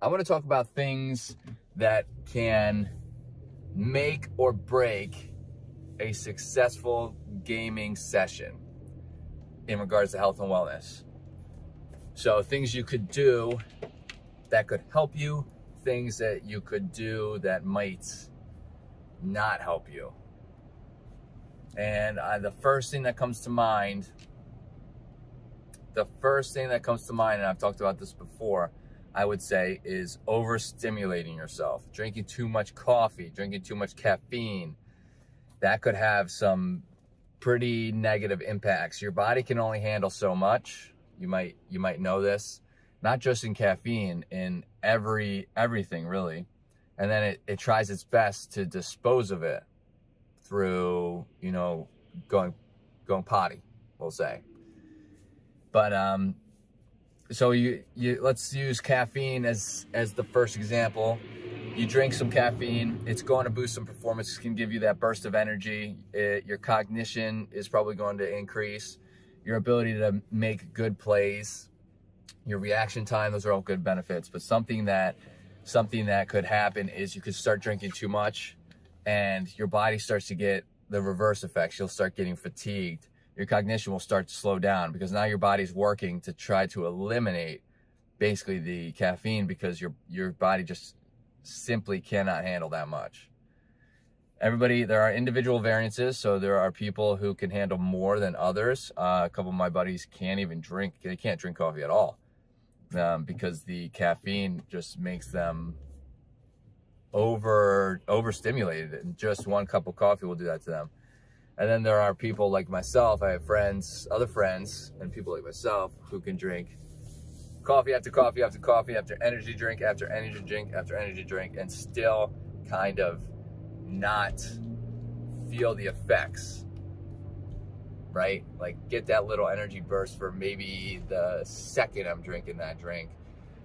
I want to talk about things that can make or break a successful gaming session in regards to health and wellness. So things you could do that could help you, things that you could do that might not help you. And the first thing that comes to mind, and I've talked about this before, I would say, is overstimulating yourself. Drinking too much coffee, drinking too much caffeine. That could have some pretty negative impacts. Your body can only handle so much. You might know this, not just in caffeine, in everything really. And then it tries its best to dispose of it through, going potty, we'll say. But so you let's use caffeine as the first example. You drink some caffeine, it's going to boost some performance, it can give you that burst of energy. Your cognition is probably going to increase, your ability to make good plays, your reaction time, those are all good benefits. But something that could happen is you could start drinking too much and your body starts to get the reverse effects. You'll start getting fatigued. Your cognition will start to slow down because now your body's working to try to eliminate basically the caffeine because your body just simply cannot handle that much. There are individual variances, so there are people who can handle more than others. A couple of my buddies can't drink coffee at all because the caffeine just makes them overstimulated, and just one cup of coffee will do that to them. And then there are people like myself. I have other friends, and people like myself who can drink coffee after coffee after coffee after energy drink after energy drink after energy drink and still kind of not feel the effects, right? Like get that little energy burst for maybe the second I'm drinking that drink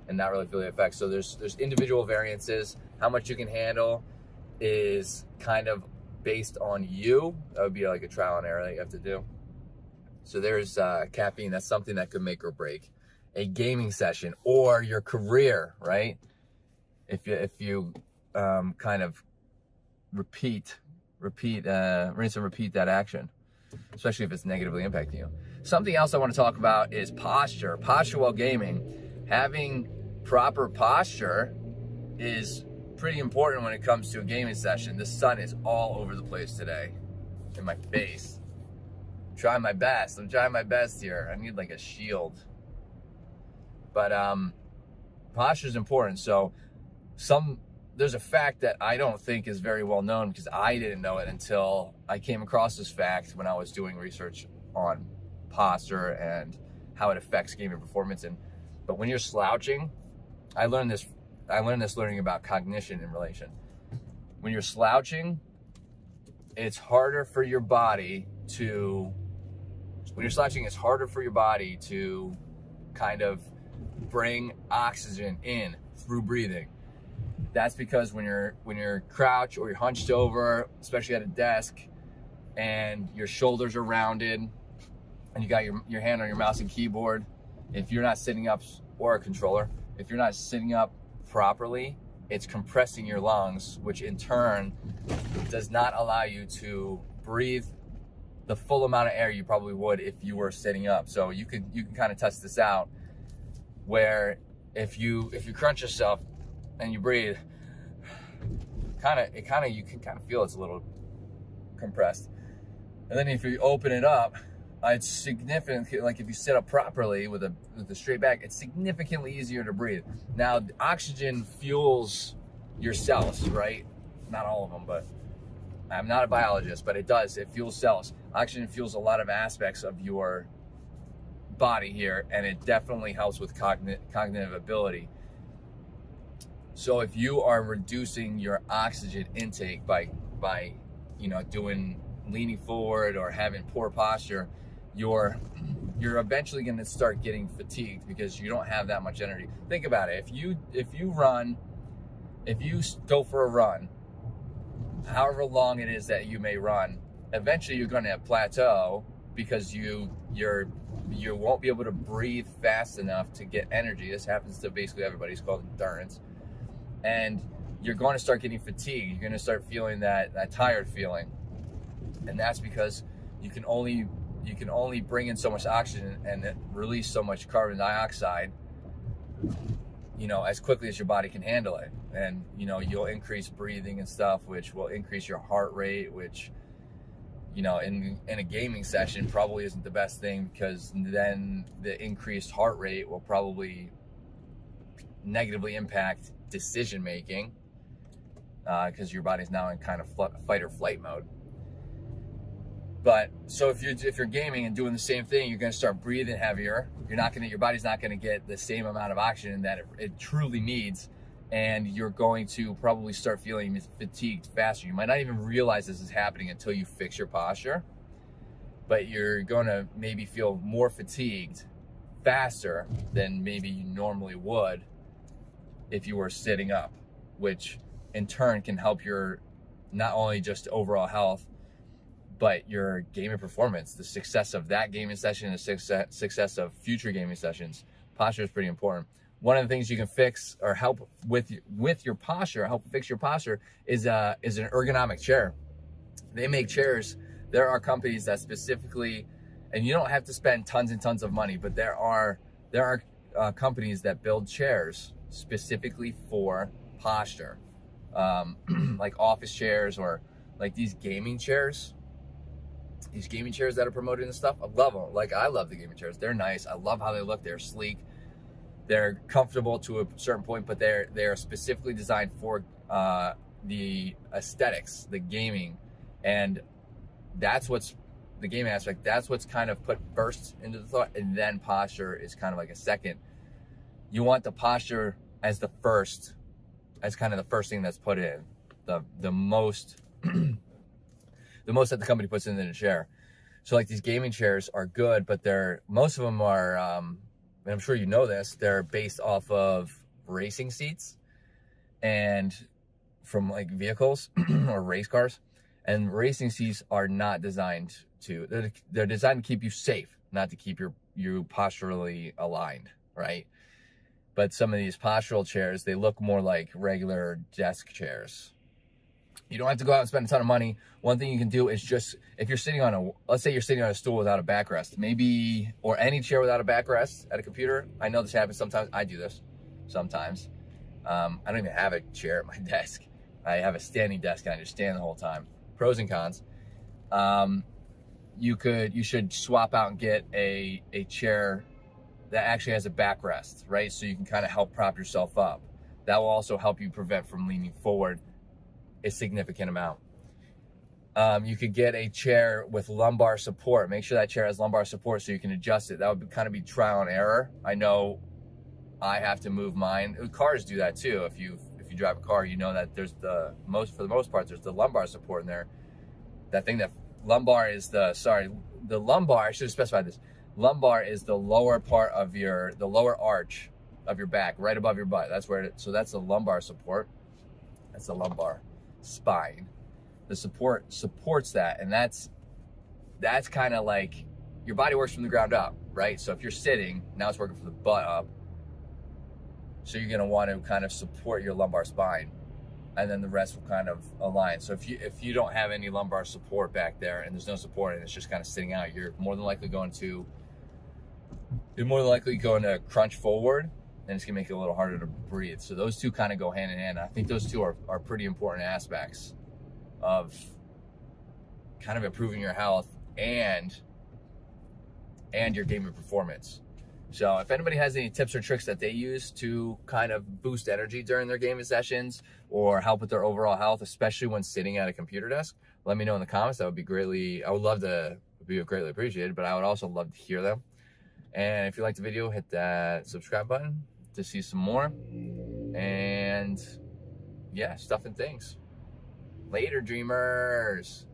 and not really feel the effects. So there's individual variances. How much you can handle is kind of based on you. That would be like a trial and error that you have to do. So there's caffeine. That's something that could make or break a gaming session or your career, right? If you kind of rinse and repeat that action, especially if it's negatively impacting you. Something else I want to talk about is posture while gaming. Having proper posture is pretty important when it comes to a gaming session. The sun is all over the place today in my face. I'm trying my best here. I need like a shield. But posture is important. So there's a fact that I don't think is very well known because I didn't know it until I came across this fact when I was doing research on posture and how it affects gaming performance. But when you're slouching, I learned this learning about cognition in relation. When you're slouching, it's harder for your body to kind of bring oxygen in through breathing. That's because when you're crouched or you're hunched over, especially at a desk, and your shoulders are rounded and you got your hand on your mouse and keyboard, if you're not sitting up, or a controller, if you're not sitting up properly, it's compressing your lungs, which in turn does not allow you to breathe the full amount of air you probably would if you were sitting up. So you can kind of test this out, where if you crunch yourself and you breathe, you can kind of feel it's a little compressed. And then if you open it up, it's significant. Like if you sit up properly with a straight back, it's significantly easier to breathe. Now, oxygen fuels your cells, right? Not all of them, but I'm not a biologist, but it does. It fuels cells. Oxygen fuels a lot of aspects of your body here, and it definitely helps with cognitive ability. So if you are reducing your oxygen intake by leaning forward or having poor posture, you're eventually going to start getting fatigued because you don't have that much energy. Think about it. If you go for a run, however long it is that you may run, eventually you're going to plateau because your you won't be able to breathe fast enough to get energy. This happens to basically everybody. It's called endurance. And you're going to start getting fatigued. You're going to start feeling that tired feeling. And that's because you can only bring in so much oxygen and release so much carbon dioxide, as quickly as your body can handle it. And, you'll increase breathing and stuff, which will increase your heart rate, which, in a gaming session probably isn't the best thing, because then the increased heart rate will probably negatively impact decision making, because your body's now in kind of fight or flight mode. But so if you're gaming and doing the same thing, you're going to start breathing heavier. Your body's not going to get the same amount of oxygen that it truly needs, and you're going to probably start feeling fatigued faster. You might not even realize this is happening until you fix your posture, but you're going to maybe feel more fatigued faster than maybe you normally would if you were sitting up, which in turn can help your not only just overall health, but your gaming performance, the success of that gaming session, the success of future gaming sessions. Posture is pretty important. One of the things you can fix or help with your posture, help fix your posture, is an ergonomic chair. They make chairs. There are companies that specifically, and you don't have to spend tons and tons of money, but there are companies that build chairs specifically for posture, like office chairs, or like these gaming chairs. These gaming chairs that are promoted and stuff, I love them. Like, I love the gaming chairs. They're nice. I love how they look. They're sleek. They're comfortable to a certain point, but they're specifically designed for the aesthetics, the gaming, and that's what's the gaming aspect. That's what's kind of put first into the thought, and then posture is kind of like a second. You want the posture as kind of the first thing that's put in, the most. The most that the company puts in the chair. So like these gaming chairs are good, but most of them are, and I'm sure you know this, they're based off of racing seats and from like vehicles or race cars. And racing seats are not designed they're designed to keep you safe, not to keep you posturally aligned, right? But some of these postural chairs, they look more like regular desk chairs. You don't have to go out and spend a ton of money. One thing you can do is just, if you're sitting let's say you're sitting on a stool without a backrest, maybe, or any chair without a backrest at a computer. I know this happens sometimes. I do this sometimes. I don't even have a chair at my desk. I have a standing desk and I just stand the whole time. Pros and cons. You should swap out and get a chair that actually has a backrest, right? So you can kind of help prop yourself up. That will also help you prevent from leaning forward a significant amount. You could get a chair with lumbar support. Make sure that chair has lumbar support so you can adjust it. That would kind of be trial and error. I know I have to move mine. Cars do that too. If you drive a car, you know that there's for the most part, there's the lumbar support in there. That thing that lumbar is the lumbar, I should have specified this. Lumbar is the lower part of the lower arch of your back, right above your butt. So that's the lumbar support. That's the lumbar spine. The support supports that, and that's kind of like your body works from the ground up, right? So if you're sitting, now it's working from the butt up, so you're going to want to kind of support your lumbar spine, and then the rest will kind of align. So if you don't have any lumbar support back there and there's no support and it's just kind of sitting out, you're more than likely going to crunch forward, and it's gonna make it a little harder to breathe. So those two kind of go hand in hand. I think those two are pretty important aspects of kind of improving your health and your gaming performance. So if anybody has any tips or tricks that they use to kind of boost energy during their gaming sessions or help with their overall health, especially when sitting at a computer desk, let me know in the comments. I would be greatly appreciated, but I would also love to hear them. And if you liked the video, hit that subscribe button to see some more. And yeah, stuff and things. Later, dreamers.